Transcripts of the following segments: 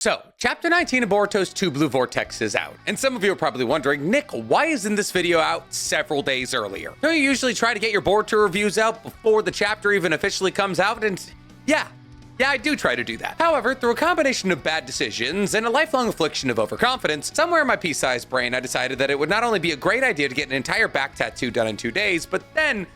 So, Chapter 19 of Boruto's Two Blue Vortex is out, and some of you are probably wondering, Nick, why isn't this video out several days earlier? Don't you usually try to get your Boruto reviews out before the chapter even officially comes out? And yeah, I do try to do that. However, through a combination of bad decisions and a lifelong affliction of overconfidence, somewhere in my pea-sized brain I decided that it would not only be a great idea to get an entire back tattoo done in 2 days, but then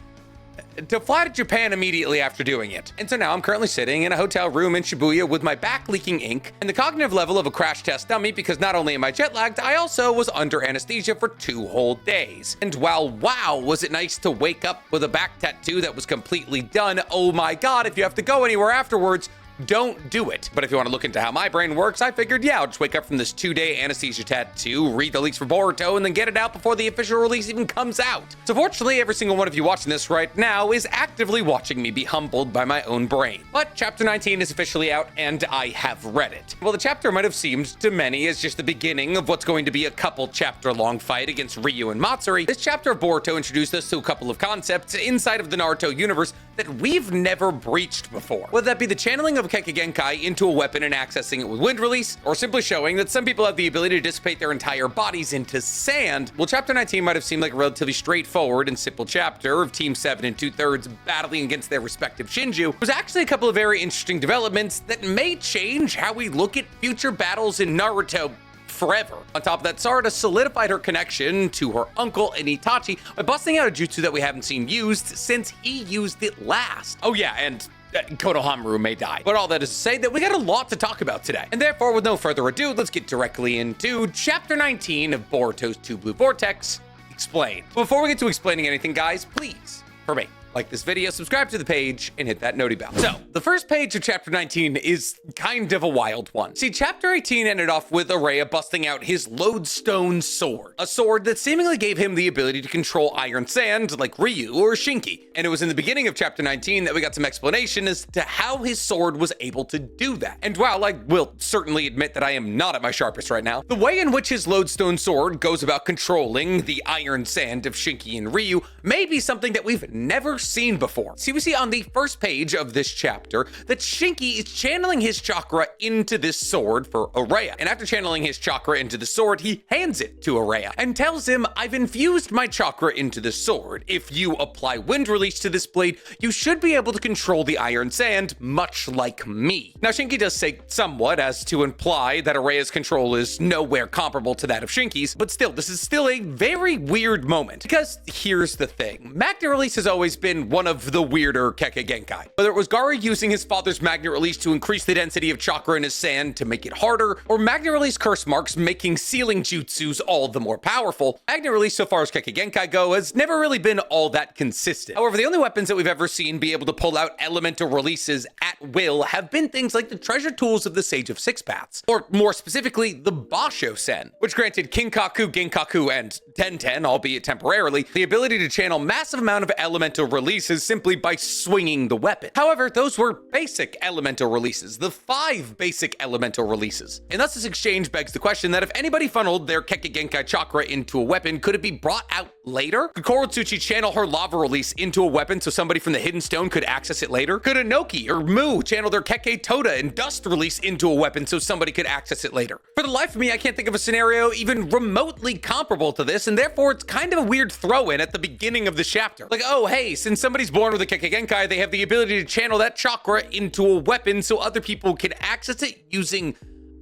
to fly to Japan immediately after doing it. And so now I'm currently sitting in a hotel room in Shibuya with my back leaking ink and the cognitive level of a crash test dummy, because not only am I jet lagged, I also was under anesthesia for 2 whole days. And while wow, was it nice to wake up with a back tattoo that was completely done, oh my god, if you have to go anywhere afterwards, don't do it. But if you want to look into how my brain works, I figured, yeah, I'll just wake up from this 2-day anesthesia tattoo, read the leaks for Boruto, and then get it out before the official release even comes out. So fortunately, every single one of you watching this right now is actively watching me be humbled by my own brain. But Chapter 19 is officially out, and I have read it. Well, the chapter might have seemed to many as just the beginning of what's going to be a couple chapter-long fight against Ryu and Matsuri. This chapter of Boruto introduced us to a couple of concepts inside of the Naruto universe that we've never breached before. Whether that be the channeling of Kekkei Genkai into a weapon and accessing it with wind release, or simply showing that some people have the ability to dissipate their entire bodies into sand. Well, Chapter 19 might have seemed like a relatively straightforward and simple chapter of Team 7 and 2/3 battling against their respective Shinju. It was actually a couple of very interesting developments that may change how we look at future battles in Naruto forever. On top of that, Sarada solidified her connection to her uncle and Itachi by busting out a jutsu that we haven't seen used since he used it last. Oh yeah, and Konohamaru may die. But all that is to say that we got a lot to talk about today. And therefore, with no further ado, let's get directly into Chapter 19 of Boruto's Two Blue Vortex Explained. Before we get to explaining anything, guys, please, for me, like this video, subscribe to the page, and hit that noti bell. So, the first page of Chapter 19 is kind of a wild one. See, Chapter 18 ended off with Araya busting out his lodestone sword, a sword that seemingly gave him the ability to control iron sand like Ryu or Shinki. And it was in the beginning of Chapter 19 that we got some explanation as to how his sword was able to do that. And while I will certainly admit that I am not at my sharpest right now, the way in which his lodestone sword goes about controlling the iron sand of Shinki and Ryu may be something that we've never seen before. See, we see on the first page of this chapter that Shinki is channeling his chakra into this sword for Araya. And after channeling his chakra into the sword, he hands it to Araya and tells him, I've infused my chakra into the sword. If you apply wind release to this blade, you should be able to control the iron sand, much like me. Now, Shinki does say somewhat as to imply that Araya's control is nowhere comparable to that of Shinki's, but still, this is still a very weird moment. Because here's the thing. Magnet release has always been one of the weirder Kekkei Genkai. Whether it was Gaara using his father's magnet release to increase the density of chakra in his sand to make it harder, or magnet release curse marks making sealing jutsus all the more powerful, magnet release so far as Kekkei Genkai go has never really been all that consistent. However, the only weapons that we've ever seen be able to pull out elemental releases at will have been things like the treasure tools of the Sage of Six Paths, or more specifically, the Basho Sen, which granted Kinkaku, Genkaku, and Tenten, albeit temporarily, the ability to channel massive amount of elemental releases simply by swinging the weapon. However, those were basic elemental releases, the 5 basic elemental releases. And thus this exchange begs the question that if anybody funneled their Kekkei Genkai chakra into a weapon, could it be brought out later? Could Korotsuchi channel her lava release into a weapon so somebody from the Hidden Stone could access it later? Could Inoki or Mu channel their Kekkei Toda and dust release into a weapon so somebody could access it later? For the life of me, I can't think of a scenario even remotely comparable to this, and therefore it's kind of a weird throw-in at the beginning of the chapter. Like, oh hey, since somebody's born with a Kekkei Genkai, they have the ability to channel that chakra into a weapon so other people can access it using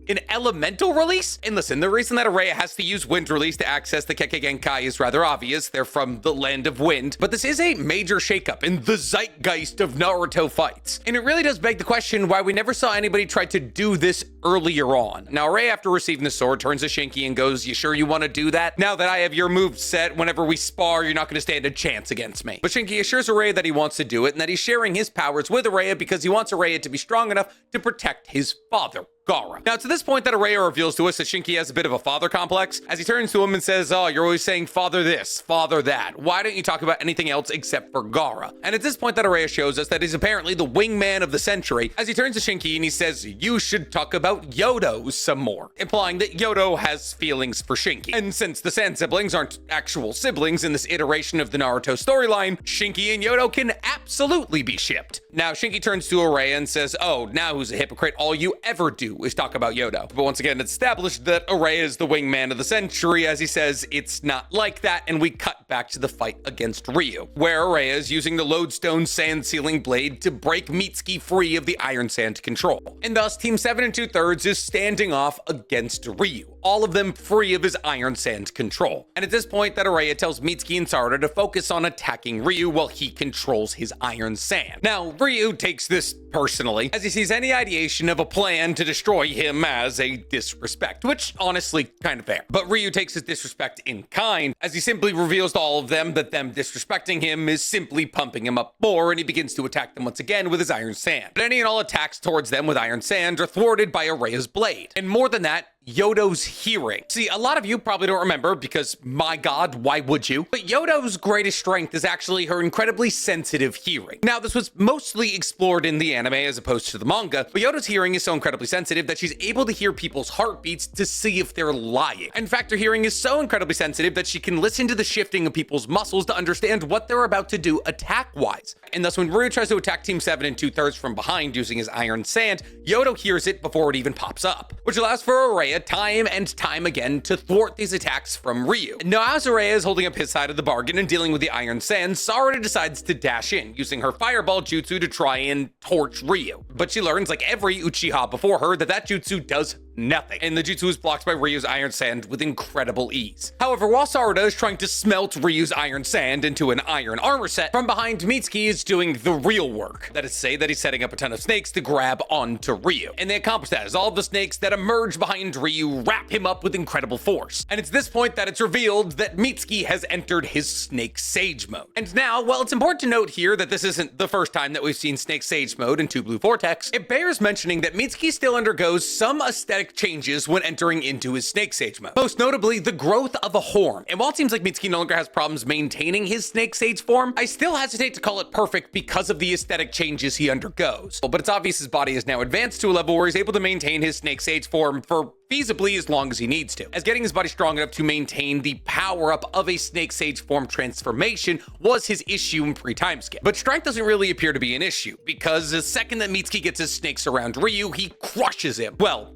an elemental release? And listen, the reason that Araya has to use wind release to access the Kekkei Genkai is rather obvious. They're from the land of wind. But this is a major shakeup in the zeitgeist of Naruto fights. And it really does beg the question why we never saw anybody try to do this earlier on. Now, Araya, after receiving the sword, turns to Shinki and goes, you sure you want to do that? Now that I have your move set, whenever we spar, you're not going to stand a chance against me. But Shinki assures Araya that he wants to do it and that he's sharing his powers with Araya because he wants Araya to be strong enough to protect his father, Gaara. Now, it's to this point that Araya reveals to us that Shinki has a bit of a father complex, as he turns to him and says, oh, you're always saying father this, father that. Why don't you talk about anything else except for Gaara? And it's this point that Araya shows us that he's apparently the wingman of the century, as he turns to Shinki and he says, you should talk about Yodo some more, implying that Yodo has feelings for Shinki. And since the Sand siblings aren't actual siblings in this iteration of the Naruto storyline, Shinki and Yodo can absolutely be shipped. Now, Shinki turns to Araya and says, oh, now who's a hypocrite? All you ever do do is talk about Yodo. But once again, it's established that Araya is the wingman of the century, as he says it's not like that, and we cut back to the fight against Ryu, where Araya is using the lodestone sand sealing blade to break Mitsuki free of the iron sand control. And thus, Team 7 2/3 is standing off against Ryu, all of them free of his iron sand control. And at this point, that Araya tells Mitsuki and Sarada to focus on attacking Ryu while he controls his iron sand. Now, Ryu takes this personally, as he sees any ideation of a plan to destroy him as a disrespect, which honestly kind of fair. But Ryu takes his disrespect in kind, as he simply reveals to all of them that them disrespecting him is simply pumping him up more, and he begins to attack them once again with his iron sand. But any and all attacks towards them with iron sand are thwarted by Araya's blade. And more than that, Yodo's hearing. See, a lot of you probably don't remember because, my god, why would you? But Yodo's greatest strength is actually her incredibly sensitive hearing. Now, this was mostly explored in the anime as opposed to the manga, but Yodo's hearing is so incredibly sensitive that she's able to hear people's heartbeats to see if they're lying. In fact, her hearing is so incredibly sensitive that she can listen to the shifting of people's muscles to understand what they're about to do attack-wise. And thus, when Ryu tries to attack Team 7 2/3 from behind using his iron sand, Yodo hears it before it even pops up, which allows for Araya time and time again to thwart these attacks from Ryu. Now, as Araya is holding up his side of the bargain and dealing with the iron sand, Sarada decides to dash in, using her fireball jutsu to try and torch Ryu. But she learns, like every Uchiha before her, that jutsu does nothing, and the jutsu is blocked by Ryu's iron sand with incredible ease. However, while Sarada is trying to smelt Ryu's iron sand into an iron armor set, from behind Mitsuki is doing the real work. That is to say that he's setting up a ton of snakes to grab onto Ryu. And they accomplish that as all of the snakes that emerge behind Ryu wrap him up with incredible force. And it's this point that it's revealed that Mitsuki has entered his Snake Sage mode. And now, while it's important to note here that this isn't the first time that we've seen Snake Sage mode in 2 Blue Vortex, it bears mentioning that Mitsuki still undergoes some aesthetic changes when entering into his Snake Sage mode. Most notably, the growth of a horn. And while it seems like Mitsuki no longer has problems maintaining his Snake Sage form, I still hesitate to call it perfect because of the aesthetic changes he undergoes. But it's obvious his body is now advanced to a level where he's able to maintain his Snake Sage form for feasibly as long as he needs to, as getting his body strong enough to maintain the power-up of a Snake Sage form transformation was his issue in pre-time skip. But strength doesn't really appear to be an issue, because the second that Mitsuki gets his snakes around Ryu, he crushes him. Well,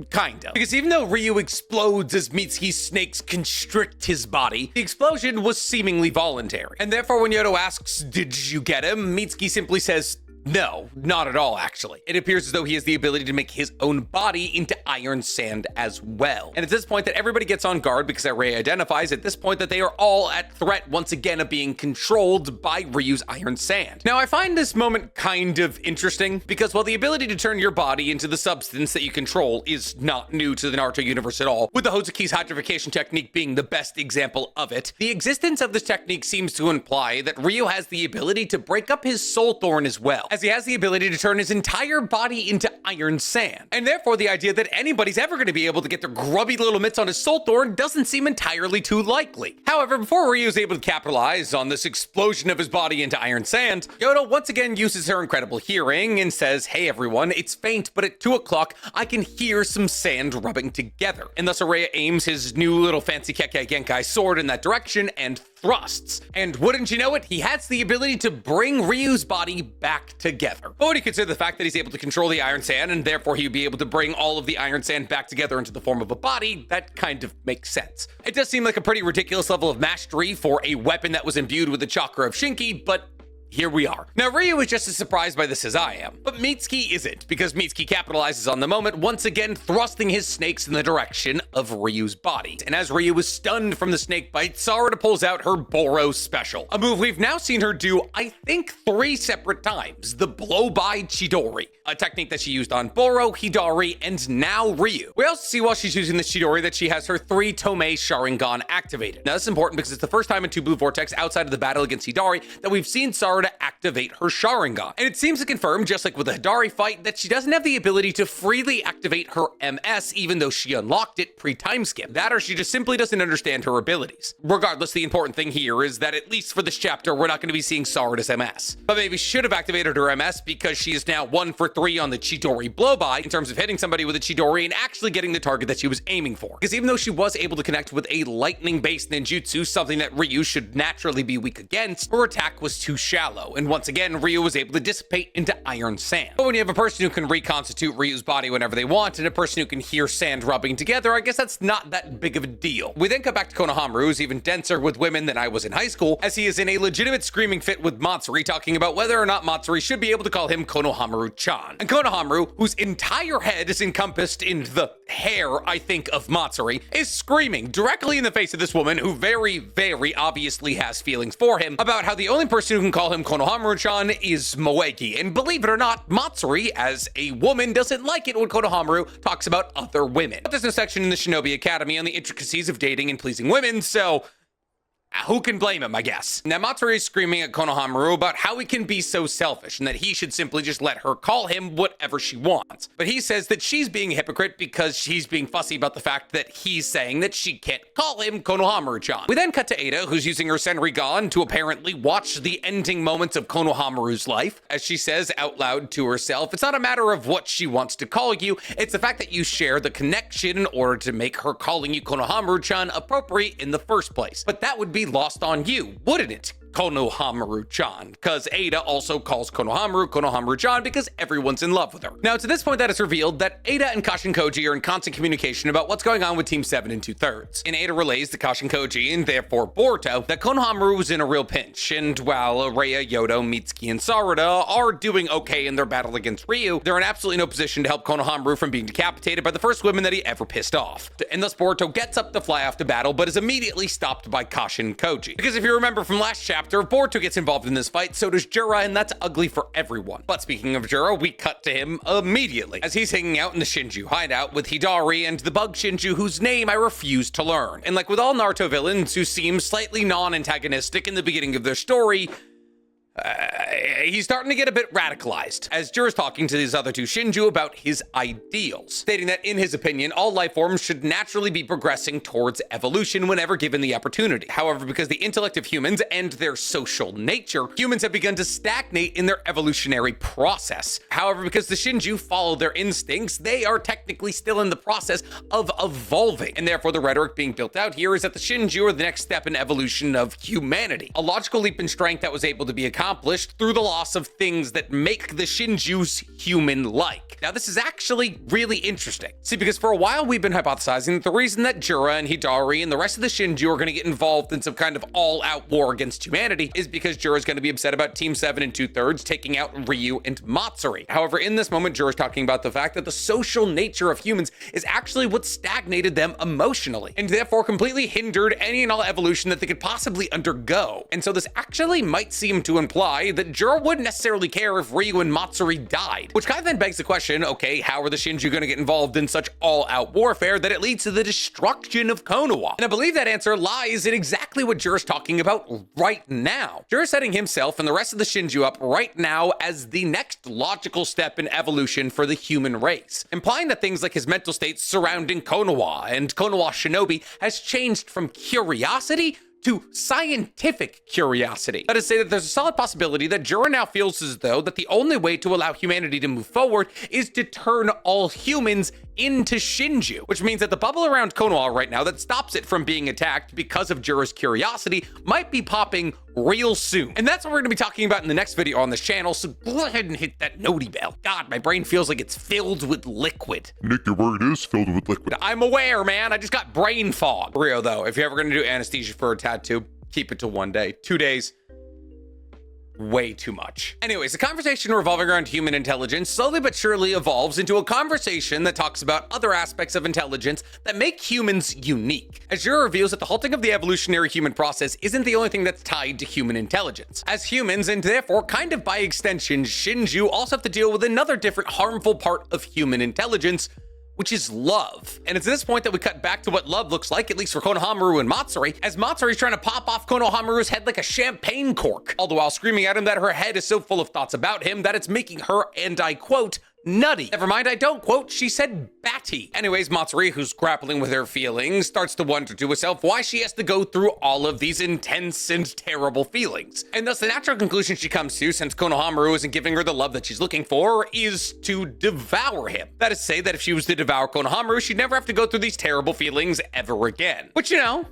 kind of. Because even though Ryu explodes as Mitsuki's snakes constrict his body, the explosion was seemingly voluntary. And therefore, when Yodo asks, "Did you get him?" Mitsuki simply says, "No, not at all, actually." It appears as though he has the ability to make his own body into iron sand as well. And it's this point that everybody gets on guard because Araya identifies at this point that they are all at threat once again of being controlled by Ryu's iron sand. Now, I find this moment kind of interesting because while the ability to turn your body into the substance that you control is not new to the Naruto universe at all, with the Hozuki's hydrification technique being the best example of it, the existence of this technique seems to imply that Ryu has the ability to break up his soul thorn as well, as he has the ability to turn his entire body into iron sand. And therefore, the idea that anybody's ever going to be able to get their grubby little mitts on his soul thorn doesn't seem entirely too likely. However, before Ryu is able to capitalize on this explosion of his body into iron sand, Yodo once again uses her incredible hearing and says, "Hey everyone, it's faint, but at 2 o'clock, I can hear some sand rubbing together." And thus Araya aims his new little fancy Kekkei Genkai sword in that direction and thrusts. And wouldn't you know it, he has the ability to bring Ryu's body back together. But when you consider the fact that he's able to control the iron sand and therefore he'd be able to bring all of the iron sand back together into the form of a body, that kind of makes sense. It does seem like a pretty ridiculous level of mastery for a weapon that was imbued with the chakra of Shinki, but here we are. Now, Ryu is just as surprised by this as I am, but Mitsuki isn't, because Mitsuki capitalizes on the moment, once again thrusting his snakes in the direction of Ryu's body. And as Ryu is stunned from the snake bite, Sarada pulls out her Boro special, a move we've now seen her do, I think, 3 separate times, the blow-by Chidori, a technique that she used on Boro, Hidari, and now Ryu. We also see while she's using this Chidori that she has her 3 Tomei Sharingan activated. Now, this is important because it's the first time in 2 Blue Vortex outside of the battle against Hidari that we've seen Sarada to activate her Sharingan. And it seems to confirm, just like with the Hidari fight, that she doesn't have the ability to freely activate her MS even though she unlocked it pre-time skip. That or she just simply doesn't understand her abilities. Regardless, the important thing here is that at least for this chapter, we're not going to be seeing Sarada's MS. But maybe she should have activated her MS because she is now 1 for 3 on the Chidori blow-by in terms of hitting somebody with a Chidori and actually getting the target that she was aiming for. Because even though she was able to connect with a lightning-based ninjutsu, something that Ryu should naturally be weak against, her attack was too shallow. shallow, and once again, Ryu was able to dissipate into iron sand. But when you have a person who can reconstitute Ryu's body whenever they want, and a person who can hear sand rubbing together, I guess that's not that big of a deal. We then come back to Konohamaru, who's even denser with women than I was in high school, as he is in a legitimate screaming fit with Matsuri, talking about whether or not Matsuri should be able to call him Konohamaru-chan. And Konohamaru, whose entire head is encompassed in the hair, I think, of Matsuri, is screaming directly in the face of this woman who very, very obviously has feelings for him about how the only person who can call him Konohamaru-chan is Moegi. And believe it or not, Matsuri, as a woman, doesn't like it when Konohamaru talks about other women. But there's no section in the Shinobi Academy on the intricacies of dating and pleasing women, so who can blame him, I guess? Now, Matsuri is screaming at Konohamaru about how he can be so selfish and that he should simply just let her call him whatever she wants. But he says that she's being a hypocrite because she's being fussy about the fact that he's saying that she can't call him Konohamaru-chan. We then cut to Ada, who's using her Senrigan to apparently watch the ending moments of Konohamaru's life. As she says out loud to herself, it's not a matter of what she wants to call you, it's the fact that you share the connection in order to make her calling you Konohamaru-chan appropriate in the first place. But that would be lost on you, wouldn't it, Konohamaru-chan? Because Ada also calls Konohamaru Konohamaru-chan because everyone's in love with her. Now, it's at this point that it's revealed that Ada and Kashin Koji are in constant communication about what's going on with Team 7 and 2/3. And Ada relays to Kashin Koji, and therefore Boruto, that Konohamaru was in a real pinch, and while Rei, Yodo, Mitsuki, and Sarada are doing okay in their battle against Ryu, they're in absolutely no position to help Konohamaru from being decapitated by the first women that he ever pissed off. And thus Boruto gets up to fly off to battle, but is immediately stopped by Kashin Koji. Because if you remember from last chapter, if Boruto gets involved in this fight, so does Jura, and that's ugly for everyone. But speaking of Jura, we cut to him immediately, as he's hanging out in the Shinju hideout with Hidari and the bug Shinju, whose name I refuse to learn. And like with all Naruto villains who seem slightly non-antagonistic in the beginning of their story, he's starting to get a bit radicalized, as Jura's talking to these other two Shinju about his ideals, stating that in his opinion, all life forms should naturally be progressing towards evolution whenever given the opportunity. However, because the intellect of humans and their social nature, humans have begun to stagnate in their evolutionary process. However, because the Shinju follow their instincts, they are technically still in the process of evolving. And therefore, the rhetoric being built out here is that the Shinju are the next step in evolution of humanity, a logical leap in strength that was able to be accomplished through the loss of things that make the Shinjus human-like. Now, this is actually really interesting. See, because for a while we've been hypothesizing that the reason that Jura and Hidari and the rest of the Shinju are going to get involved in some kind of all-out war against humanity is because Jura's going to be upset about Team 7 and 2/3 taking out Ryu and Matsuri. However, in this moment, Jura's talking about the fact that the social nature of humans is actually what stagnated them emotionally, and therefore completely hindered any and all evolution that they could possibly undergo. And so this actually might seem to imply that Jura wouldn't necessarily care if Ryu and Matsuri died, which kind of then begs the question, okay, how are the Shinju going to get involved in such all-out warfare that it leads to the destruction of Konoha? And I believe that answer lies in exactly what Jura's talking about right now. Jura's setting himself and the rest of the Shinju up right now as the next logical step in evolution for the human race, implying that things like his mental state surrounding Konoha and Konoha Shinobi has changed from curiosity to scientific curiosity. That is to say that there's a solid possibility that Jura now feels as though that the only way to allow humanity to move forward is to turn all humans into Shinju, which means that the bubble around Konoha right now that stops it from being attacked because of Jura's curiosity might be popping real soon. And that's what we're going to be talking about in the next video on this channel, so go ahead and hit that noti bell. God, my brain feels like it's filled with liquid. Nick, your word is filled with liquid. I'm aware, man. I just got brain fog. For real, though, if you're ever going to do anesthesia for a tattoo, keep it to 1 day. 2 days, way too much. Anyways, the conversation revolving around human intelligence slowly but surely evolves into a conversation that talks about other aspects of intelligence that make humans unique. As Jura reveals that the halting of the evolutionary human process isn't the only thing that's tied to human intelligence. As humans, and therefore kind of by extension, Shinju also have to deal with another different harmful part of human intelligence, which is love. And it's at this point that we cut back to what love looks like, at least for Konohamaru and Matsuri, as Matsuri's trying to pop off Konohamaru's head like a champagne cork, all the while screaming at him that her head is so full of thoughts about him that it's making her, and I quote, nutty. Never mind, I don't quote, she said batty. Anyways, Matsuri, who's grappling with her feelings, starts to wonder to herself why she has to go through all of these intense and terrible feelings. And thus the natural conclusion she comes to, since Konohamaru isn't giving her the love that she's looking for, is to devour him. That is to say that if she was to devour Konohamaru, she'd never have to go through these terrible feelings ever again. Which, you know,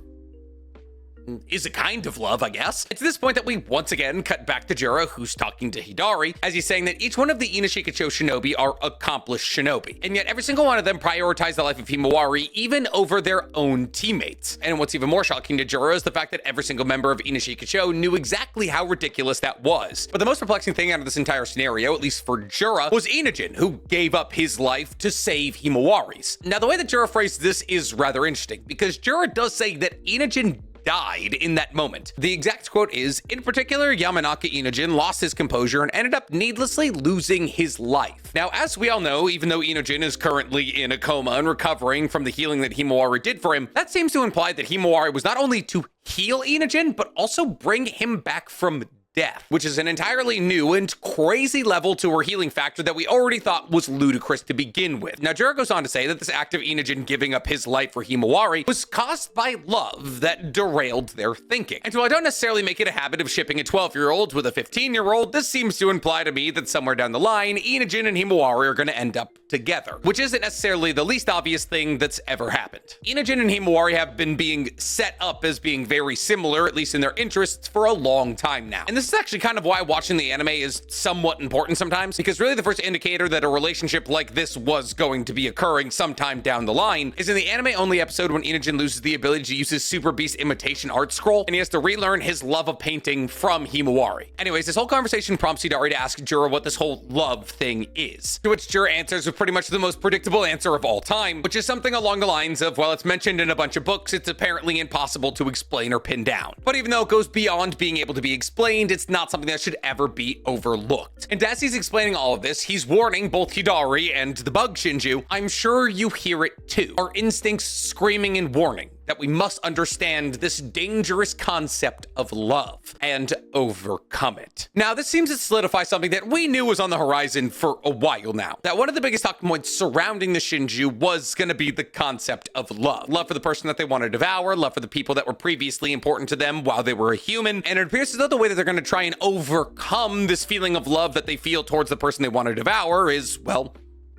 is a kind of love, I guess. It's this point that we once again cut back to Jura, who's talking to Hidari, as he's saying that each one of the Inashikacho shinobi are accomplished shinobi, and yet every single one of them prioritize the life of Himawari even over their own teammates. And what's even more shocking to Jura is the fact that every single member of Inashikacho knew exactly how ridiculous that was. But the most perplexing thing out of this entire scenario, at least for Jura, was Inajin, who gave up his life to save Himawari's. Now, the way that Jura phrased this is rather interesting, because Jura does say that Inajin died in that moment. The exact quote is, "In particular, Yamanaka Inajin lost his composure and ended up needlessly losing his life." Now, as we all know, even though Inajin is currently in a coma and recovering from the healing that Himawari did for him, that seems to imply that Himawari was not only to heal Inajin, but also bring him back from death, which is an entirely new and crazy level to her healing factor that we already thought was ludicrous to begin with. Now, Jura goes on to say that this act of Inajin giving up his life for Himawari was caused by love that derailed their thinking. And while I don't necessarily make it a habit of shipping a 12-year-old with a 15-year-old, this seems to imply to me that somewhere down the line, Inajin and Himawari are going to end up together, which isn't necessarily the least obvious thing that's ever happened. Inajin and Himawari have been being set up as being very similar, at least in their interests, for a long time now. And this is actually kind of why watching the anime is somewhat important sometimes, because really the first indicator that a relationship like this was going to be occurring sometime down the line is in the anime-only episode when Inajin loses the ability to use his Super Beast imitation art scroll, and he has to relearn his love of painting from Himawari. Anyways, this whole conversation prompts Hidari to ask Jura what this whole love thing is, to which Jura answers with pretty much the most predictable answer of all time, which is something along the lines of, well, it's mentioned in a bunch of books, it's apparently impossible to explain or pin down. But even though it goes beyond being able to be explained, it's not something that should ever be overlooked. And as he's explaining all of this, he's warning both Hidari and the bug Shinju, "I'm sure you hear it too. Our instincts screaming and warning that we must understand this dangerous concept of love and overcome it." Now, this seems to solidify something that we knew was on the horizon for a while now. That one of the biggest talking points surrounding the Shinju was going to be the concept of love. Love for the person that they want to devour, love for the people that were previously important to them while they were a human, and it appears as though the way that they're going to try and overcome this feeling of love that they feel towards the person they want to devour is, well,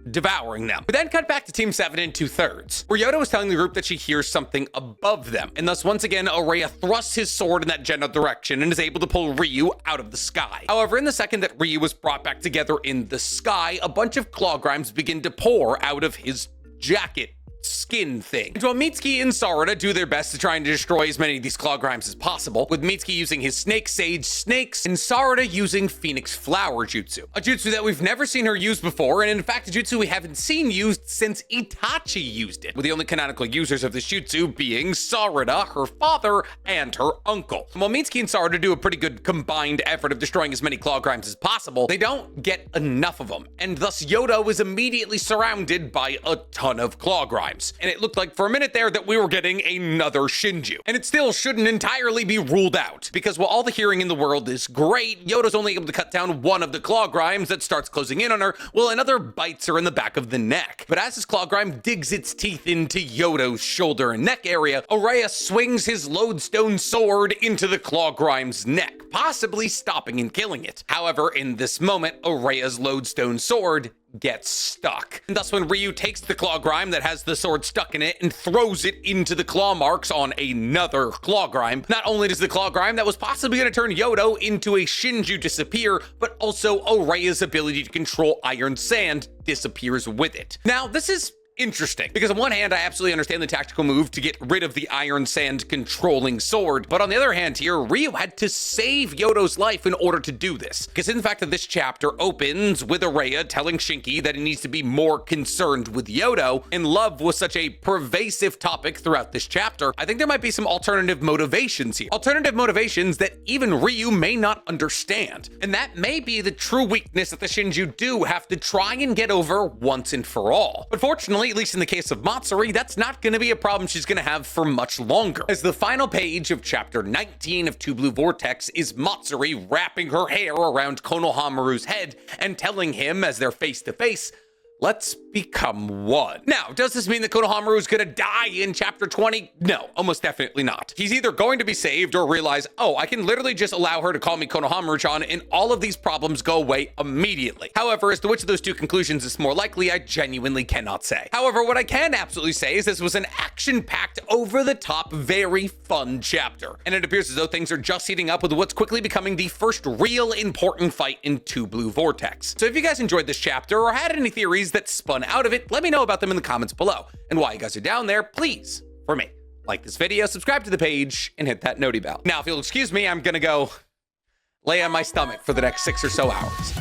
devouring them. We then cut back to Team 7 in 2/3, where Yoda was telling the group that she hears something above them, and thus once again Oreya thrusts his sword in that general direction and is able to pull Ryu out of the sky. However, in the second that Ryu was brought back together in the sky, a bunch of claw grimes begin to pour out of his jacket skin thing. And while Mitsuki and Sarada do their best to try and destroy as many of these claw grimes as possible, with Mitsuki using his snake sage snakes and Sarada using Phoenix Flower Jutsu. A jutsu that we've never seen her use before, and in fact a jutsu we haven't seen used since Itachi used it, with the only canonical users of this jutsu being Sarada, her father, and her uncle. And while Mitsuki and Sarada do a pretty good combined effort of destroying as many claw grimes as possible, they don't get enough of them, and thus Yoda was immediately surrounded by a ton of claw grimes. And it looked like for a minute there that we were getting another Shinju. And it still shouldn't entirely be ruled out, because while all the hearing in the world is great, Yoda's only able to cut down one of the claw grimes that starts closing in on her, while another bites her in the back of the neck. But as his claw grime digs its teeth into Yoda's shoulder and neck area, Oreya swings his lodestone sword into the claw grime's neck, possibly stopping and killing it. However, in this moment, Oreya's lodestone sword gets stuck. And thus when Ryu takes the claw grime that has the sword stuck in it and throws it into the claw marks on another claw grime, not only does the claw grime that was possibly going to turn Yodo into a Shinju disappear, but also Oreya's ability to control iron sand disappears with it. Now, this is interesting, because on one hand, I absolutely understand the tactical move to get rid of the iron sand controlling sword, but on the other hand here, Ryu had to save Yodo's life in order to do this, because in the fact that this chapter opens with Oreya telling Shinki that he needs to be more concerned with Yodo, and love was such a pervasive topic throughout this chapter, I think there might be some alternative motivations here. Alternative motivations that even Ryu may not understand, and that may be the true weakness that the Shinju do have to try and get over once and for all. But fortunately, at least in the case of Matsuri, that's not going to be a problem she's going to have for much longer, as the final page of chapter 19 of Two Blue Vortex is Matsuri wrapping her hair around Konohamaru's head and telling him, as they're face to face, let's become one. Now, does this mean that Konohamaru is gonna die in chapter 20? No, almost definitely not. He's either going to be saved or realize, oh, I can literally just allow her to call me Konohamaru-chan and all of these problems go away immediately. However, as to which of those two conclusions is more likely, I genuinely cannot say. However, what I can absolutely say is this was an action-packed, over-the-top, very fun chapter. And it appears as though things are just heating up with what's quickly becoming the first real important fight in 2 Blue Vortex. So if you guys enjoyed this chapter or had any theories that spun out of it, let me know about them in the comments below. And while you guys are down there, please, for me, like this video, subscribe to the page, and hit that noti bell. Now, if you'll excuse me, I'm gonna go lay on my stomach for the next 6 or so hours.